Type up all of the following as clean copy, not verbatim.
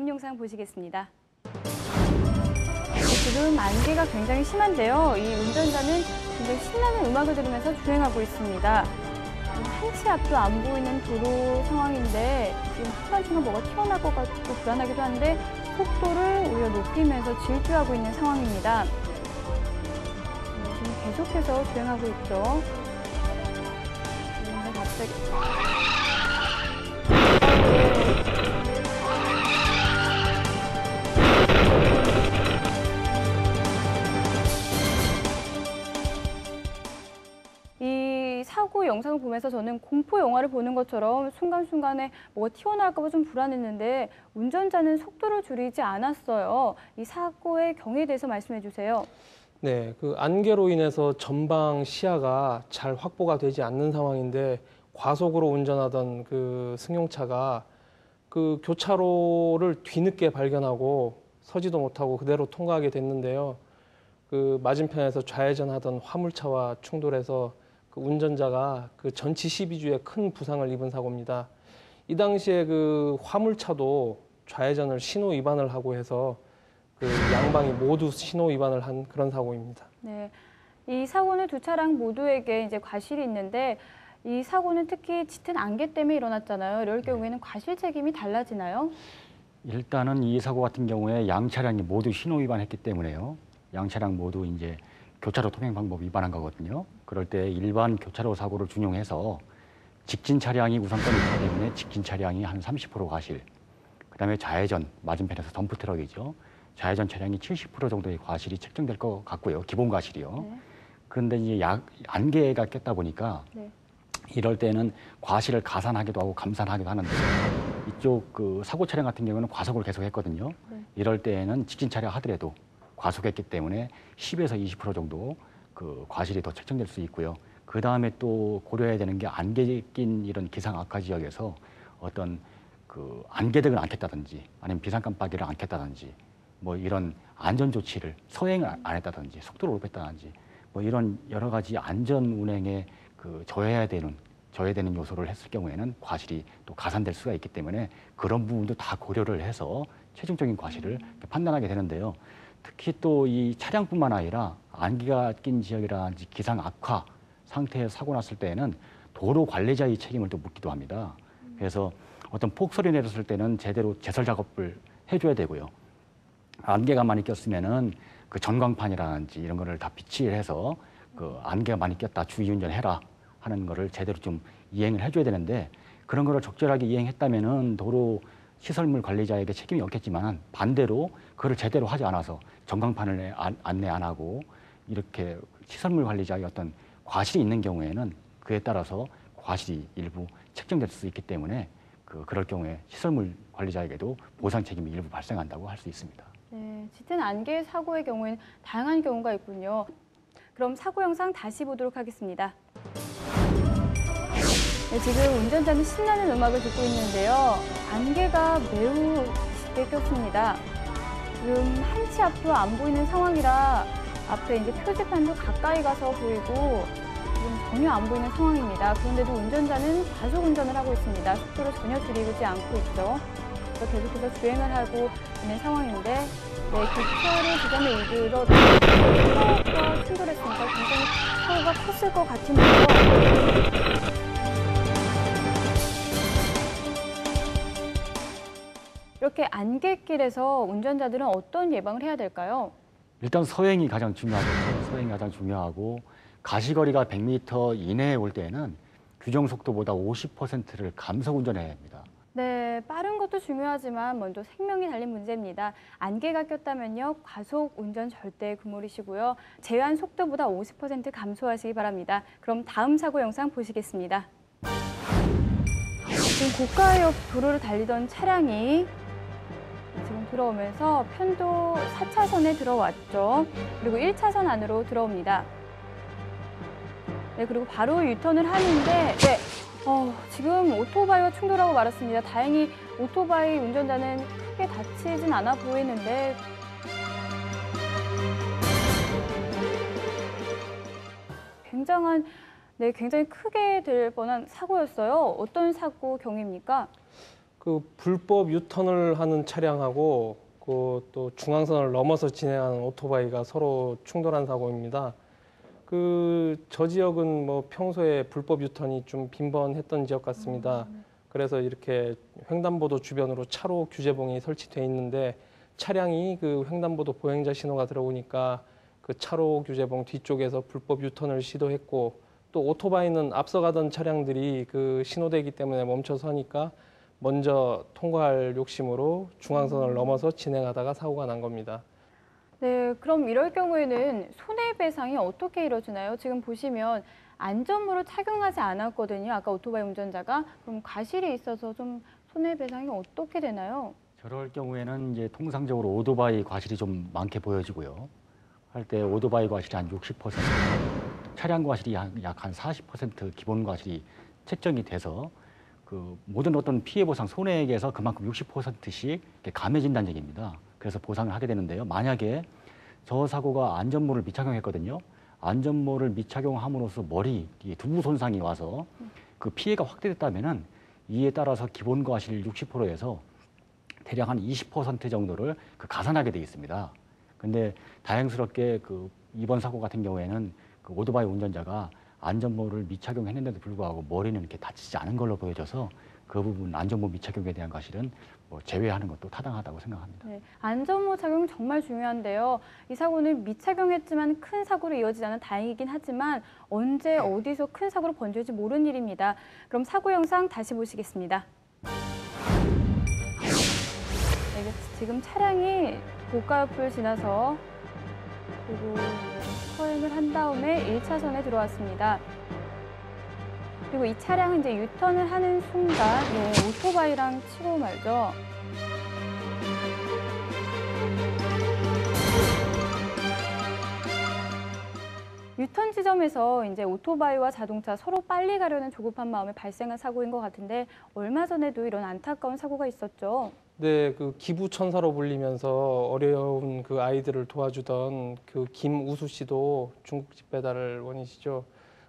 다음 영상 보시겠습니다. 지금 안개가 굉장히 심한데요. 이 운전자는 굉장히 신나는 음악을 들으면서 주행하고 있습니다. 한치 앞도 안 보이는 도로 상황인데 지금 순간순간 뭐가 튀어나올 것 같고 불안하기도 한데 속도를 오히려 높이면서 질주하고 있는 상황입니다. 지금 계속해서 주행하고 있죠. 그런데 갑자기 이 사고 영상을 보면서 저는 공포 영화를 보는 것처럼 순간순간에 뭐가 튀어나올까 봐 좀 불안했는데 운전자는 속도를 줄이지 않았어요. 이 사고의 경위에 대해서 말씀해 주세요. 네, 그 안개로 인해서 전방 시야가 잘 확보가 되지 않는 상황인데 과속으로 운전하던 그 승용차가 그 교차로를 뒤늦게 발견하고 서지도 못하고 그대로 통과하게 됐는데요. 그 맞은편에서 좌회전하던 화물차와 충돌해서 그 운전자가 그 전치 12주에 큰 부상을 입은 사고입니다. 이 당시에 그 화물차도 좌회전을 신호 위반을 하고 해서 그 양방이 모두 신호 위반을 한 그런 사고입니다. 네, 이 사고는 두 차량 모두에게 이제 과실이 있는데 이 사고는 특히 짙은 안개 때문에 일어났잖아요. 이럴 경우에는 과실 책임이 달라지나요? 일단은 이 사고 같은 경우에 양 차량이 모두 신호 위반했기 때문에요. 양 차량 모두 이제 교차로 통행 방법 위반한 거거든요. 그럴 때 일반 교차로 사고를 준용해서 직진 차량이 우선권이 있기 때문에 직진 차량이 한 30% 과실, 그다음에 좌회전 맞은편에서 덤프 트럭이죠. 좌회전 차량이 70% 정도의 과실이 책정될 것 같고요. 기본 과실이요. 네. 그런데 이제 안개가 꼈다 보니까 네. 이럴 때는 과실을 가산하기도 하고 감산하기도 하는데 이쪽 그 사고 차량 같은 경우는 과속을 계속했거든요. 네. 이럴 때에는 직진 차량 하더라도 과속했기 때문에 10에서 20% 정도 그 과실이 더 책정될 수 있고요. 그 다음에 또 고려해야 되는 게 안개 낀 이런 기상 악화 지역에서 어떤 그 안개등을 안 켰다든지 아니면 비상 깜빡이를 안 켰다든지 뭐 이런 안전 조치를 서행을 안 했다든지 속도를 높였다든지 뭐 이런 여러 가지 안전 운행에 그 저해야 되는 요소를 했을 경우에는 과실이 또 가산될 수가 있기 때문에 그런 부분도 다 고려를 해서 최종적인 과실을 판단하게 되는데요. 특히 또 이 차량뿐만 아니라 안개가 낀 지역이라든지 기상 악화 상태에 사고 났을 때에는 도로 관리자의 책임을 또 묻기도 합니다. 그래서 어떤 폭설이 내렸을 때는 제대로 제설 작업을 해줘야 되고요. 안개가 많이 꼈으면은 그 전광판이라든지 이런 거를 다 비치를 해서 그 안개가 많이 꼈다 주의 운전해라 하는 거를 제대로 좀 이행을 해줘야 되는데 그런 거를 적절하게 이행했다면은 도로 시설물 관리자에게 책임이 없겠지만 반대로 그걸 제대로 하지 않아서 전광판을 안내 안 하고 이렇게 시설물 관리자의 어떤 과실이 있는 경우에는 그에 따라서 과실이 일부 책정될 수 있기 때문에 그럴 경우에 시설물 관리자에게도 보상 책임이 일부 발생한다고 할 수 있습니다. 네, 짙은 안개 사고의 경우에는 다양한 경우가 있군요. 그럼 사고 영상 다시 보도록 하겠습니다. 네, 지금 운전자는 신나는 음악을 듣고 있는데요. 안개가 매우 짙게 꼈습니다. 지금 한치 앞도 안 보이는 상황이라 앞에 이제 표지판도 가까이 가서 보이고 지금 전혀 안 보이는 상황입니다. 그런데도 운전자는 과속 운전을 하고 있습니다. 속도를 전혀 줄이지 않고 있죠. 그래서 계속해서 주행을 하고 있는 상황인데 네, 교차로 지점에 이르러 트럭과 충돌했으니까 굉장히 사고가 컸을 것 같은데요. 이렇게 안갯길에서 운전자들은 어떤 예방을 해야 될까요? 일단 서행이 가장 중요하고 서행이 가장 중요하고 가시거리가 100m 이내에 올 때는 규정 속도보다 50%를 감속 운전해야 합니다. 네, 빠른 것도 중요하지만 먼저 생명이 달린 문제입니다. 안개가 꼈다면요, 과속 운전 절대 금물이시고요. 제한 속도보다 50% 감소하시기 바랍니다. 그럼 다음 사고 영상 보시겠습니다. 지금 고가의 도로를 달리던 차량이 지금 들어오면서 편도 4차선에 들어왔죠. 그리고 1차선 안으로 들어옵니다. 네, 그리고 바로 유턴을 하는데 네, 지금 오토바이와 충돌하고 말았습니다. 다행히 오토바이 운전자는 크게 다치진 않아 보이는데 굉장히 크게 될 뻔한 사고였어요. 어떤 사고 경위입니까? 그 불법 유턴을 하는 차량하고 그 또 중앙선을 넘어서 진행하는 오토바이가 서로 충돌한 사고입니다. 그 저 지역은 뭐 평소에 불법 유턴이 좀 빈번했던 지역 같습니다. 그래서 이렇게 횡단보도 주변으로 차로 규제봉이 설치돼 있는데 차량이 그 횡단보도 보행자 신호가 들어오니까 그 차로 규제봉 뒤쪽에서 불법 유턴을 시도했고 또 오토바이는 앞서가던 차량들이 그 신호대기 때문에 멈춰서니까 먼저 통과할 욕심으로 중앙선을 넘어서 진행하다가 사고가 난 겁니다. 네, 그럼 이럴 경우에는 손해배상이 어떻게 이루어지나요? 지금 보시면 안전모를 착용하지 않았거든요. 아까 오토바이 운전자가. 그럼 과실이 있어서 좀 손해배상이 어떻게 되나요? 저럴 경우에는 이제 통상적으로 오토바이 과실이 좀 많게 보여지고요. 할 때 오토바이 과실이 한 60%, 차량 과실이 약 한 40% 기본 과실이 책정이 돼서 그 모든 어떤 피해 보상 손해액에서 그만큼 60%씩 감해진다는 얘기입니다. 그래서 보상을 하게 되는데요. 만약에 저 사고가 안전모를 미착용했거든요. 안전모를 미착용함으로써 머리, 두부 손상이 와서 그 피해가 확대됐다면은 이에 따라서 기본 과실 60%에서 대략 한 20% 정도를 그 가산하게 돼 있습니다. 근데 다행스럽게 그 이번 사고 같은 경우에는 그 오토바이 운전자가 안전모를 미착용했는데도 불구하고 머리는 이렇게 다치지 않은 걸로 보여져서 그 부분 안전모 미착용에 대한 과실은 뭐 제외하는 것도 타당하다고 생각합니다. 네, 안전모 착용 정말 중요한데요. 이 사고는 미착용했지만 큰 사고로 이어지지 않아 다행이긴 하지만 언제 어디서 큰 사고로 번질지 모르는 일입니다. 그럼 사고 영상 다시 보시겠습니다. 네, 지금 차량이 고가 옆을 지나서 그리고 서행을 한 다음에 1차선에 들어왔습니다. 그리고 이 차량은 이제 유턴을 하는 순간 오토바이랑 치고 말죠. 유턴 지점에서 이제 오토바이와 자동차 서로 빨리 가려는 조급한 마음에 발생한 사고인 것 같은데 얼마 전에도 이런 안타까운 사고가 있었죠. 네, 그 기부천사로 불리면서 어려운 그 아이들을 도와주던 그 김우수 씨도 중국집 배달을 원이시죠.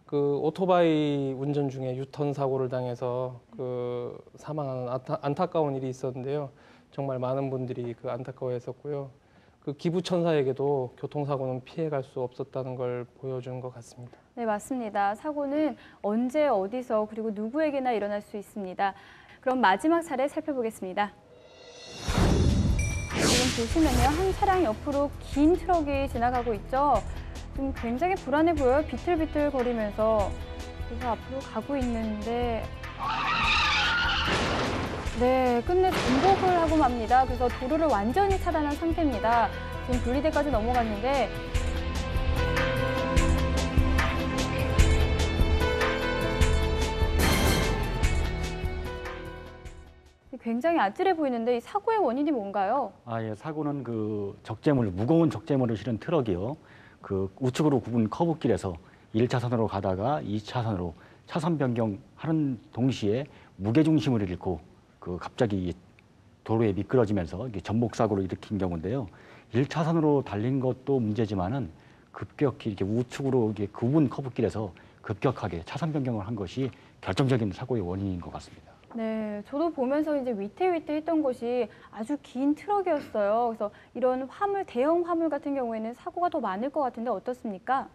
그 오토바이 운전 중에 유턴 사고를 당해서 그 사망하는 안타까운 일이 있었는데요. 정말 많은 분들이 그 안타까워했었고요. 그 기부천사에게도 교통사고는 피해갈 수 없었다는 걸 보여준 것 같습니다. 네, 맞습니다. 사고는 언제 어디서 그리고 누구에게나 일어날 수 있습니다. 그럼 마지막 사례 살펴보겠습니다. 지금 보시면요, 한 차량 옆으로 긴 트럭이 지나가고 있죠. 좀 굉장히 불안해 보여요. 비틀비틀 거리면서. 그래서 앞으로 가고 있는데 네, 끝내 전복을 하고 맙니다. 그래서 도로를 완전히 차단한 상태입니다. 지금 분리대까지 넘어갔는데 굉장히 아찔해 보이는데 이 사고의 원인이 뭔가요? 예, 사고는 그 적재물, 무거운 적재물을 실은 트럭이요. 그 우측으로 굽은 커브길에서 1차선으로 가다가 2차선으로 차선 변경하는 동시에 무게중심을 잃고 그 갑자기 도로에 미끄러지면서 전복 사고를 일으킨 경우인데요. 1차선으로 달린 것도 문제지만은 급격히 이렇게 우측으로 이렇게 굽은 커브길에서 급격하게 차선 변경을 한 것이 결정적인 사고의 원인인 것 같습니다. 네, 저도 보면서 이제 위태위태했던 것이 아주 긴 트럭이었어요. 그래서 이런 화물, 대형 화물 같은 경우에는 사고가 더 많을 것 같은데 어떻습니까?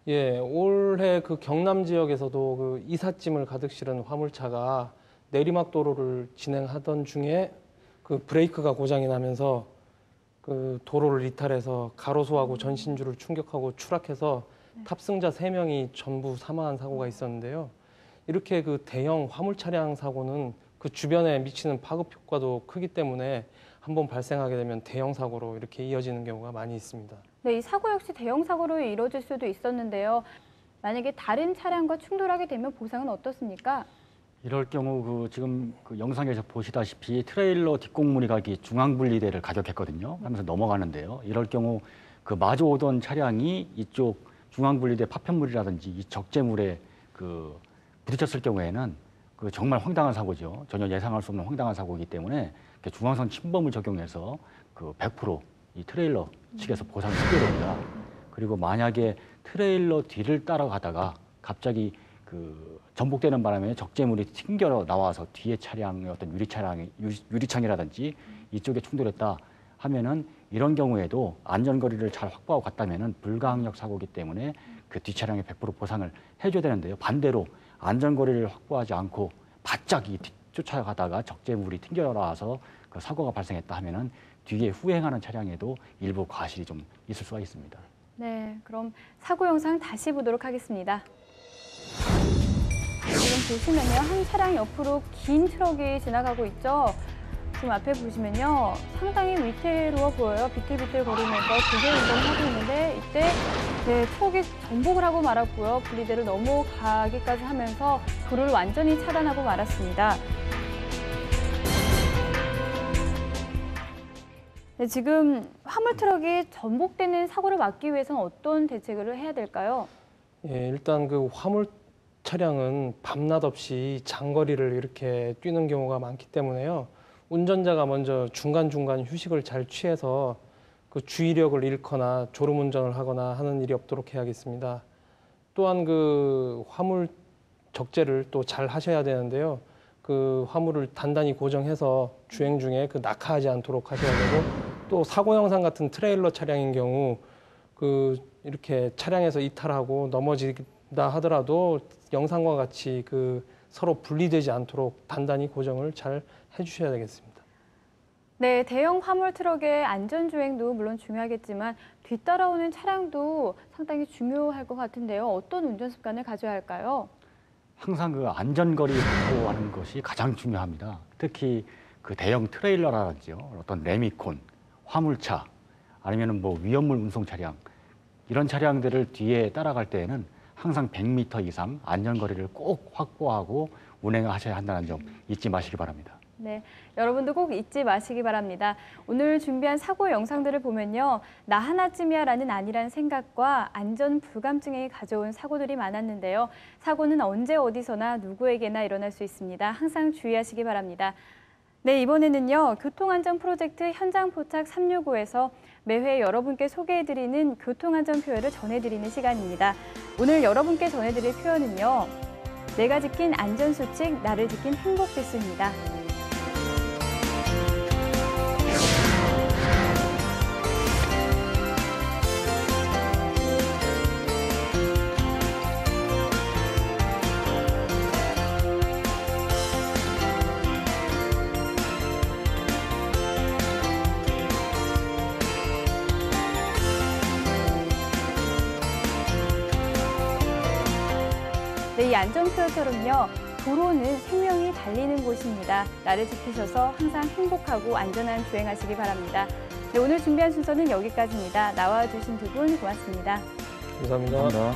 예, 올해 그 경남 지역에서도 그 이삿짐을 가득 실은 화물차가 내리막 도로를 진행하던 중에 그 브레이크가 고장이 나면서 그 도로를 이탈해서 가로수하고 전신주를 충격하고 추락해서 탑승자 3명이 전부 사망한 사고가 있었는데요. 이렇게 그 대형 화물 차량 사고는 그 주변에 미치는 파급 효과도 크기 때문에 한번 발생하게 되면 대형 사고로 이렇게 이어지는 경우가 많이 있습니다. 네, 이 사고 역시 대형 사고로 이뤄질 수도 있었는데요. 만약에 다른 차량과 충돌하게 되면 보상은 어떻습니까? 이럴 경우 그 지금 그 영상에서 보시다시피 트레일러 뒷공무니가 중앙분리대를 가격했거든요. 하면서 넘어가는데요. 이럴 경우 그 마주 오던 차량이 이쪽 중앙분리대 파편물이라든지 이 적재물에 그 부딪혔을 경우에는 그 정말 황당한 사고죠. 전혀 예상할 수 없는 황당한 사고이기 때문에 중앙선 침범을 적용해서 그 100% 이 트레일러 측에서 보상을 하게 됩니다. 그리고 만약에 트레일러 뒤를 따라가다가 갑자기 그 전복되는 바람에 적재물이 튕겨 나와서 뒤에 차량의 어떤 유리창이라든지 이쪽에 충돌했다 하면은 이런 경우에도 안전거리를 잘 확보하고 갔다면은 불가항력 사고이기 때문에 그 뒷차량에 100% 보상을 해줘야 되는데요. 반대로 안전거리를 확보하지 않고 바짝 쫓아가다가 적재물이 튕겨 나와서 그 사고가 발생했다 하면은 뒤에 후행하는 차량에도 일부 과실이 좀 있을 수가 있습니다. 네, 그럼 사고 영상 다시 보도록 하겠습니다. 지금 보시면요, 한 차량 옆으로 긴 트럭이 지나가고 있죠. 지금 앞에 보시면요, 상당히 위태로워 보여요. 비틀비틀 거리면서 도로 운전을 하고 있는데 이때 네, 트럭이 전복을 하고 말았고요. 분리대를 넘어가기까지 하면서 도로를 완전히 차단하고 말았습니다. 네, 지금 화물 트럭이 전복되는 사고를 막기 위해서는 어떤 대책을 해야 될까요? 예, 일단 그 화물 차량은 밤낮 없이 장거리를 이렇게 뛰는 경우가 많기 때문에요. 운전자가 먼저 중간중간 휴식을 잘 취해서 그 주의력을 잃거나 졸음운전을 하거나 하는 일이 없도록 해야겠습니다. 또한 그 화물 적재를 또 잘 하셔야 되는데요. 그 화물을 단단히 고정해서 주행 중에 그 낙하하지 않도록 하셔야 되고, 또 사고 영상 같은 트레일러 차량인 경우 그 이렇게 차량에서 이탈하고 넘어지다 하더라도 영상과 같이 그 서로 분리되지 않도록 단단히 고정을 잘 해주셔야 되겠습습니다. 네, 대형 화물 트럭의 안전주행도 물론 중요하겠지만 뒤따라오는 차량도 상당히 중요할 것 같은데요. 어떤 운전 습관을 가져야 할까요? 항상 그 안전거리 확보하는 것이 가장 중요합니다. 특히 그 대형 트레일러라든지요, 어떤 레미콘, 화물차, 아니면은 뭐 위험물 운송 차량, 이런 차량들을 뒤에 따라갈 때에는 항상 100m 이상 안전거리를 꼭 확보하고 운행하셔야 한다는 점 잊지 마시기 바랍니다. 네, 여러분도 꼭 잊지 마시기 바랍니다. 오늘 준비한 사고 영상들을 보면요, 나 하나쯤이야라는 안일한 생각과 안전 불감증이 가져온 사고들이 많았는데요. 사고는 언제 어디서나 누구에게나 일어날 수 있습니다. 항상 주의하시기 바랍니다. 네, 이번에는요, 교통안전 프로젝트 현장 포착 365에서 매회 여러분께 소개해드리는 교통안전 표현을 전해드리는 시간입니다. 오늘 여러분께 전해드릴 표현은요, 내가 지킨 안전수칙, 나를 지킨 행복지수입니다. 네, 이 안전표처럼요, 도로는 생명이 달리는 곳입니다. 나를 지키셔서 항상 행복하고 안전한 주행하시기 바랍니다. 네, 오늘 준비한 순서는 여기까지입니다. 나와주신 두 분 고맙습니다. 감사합니다.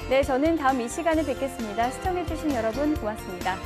네, 저는 다음 이 시간에 뵙겠습니다. 시청해주신 여러분 고맙습니다.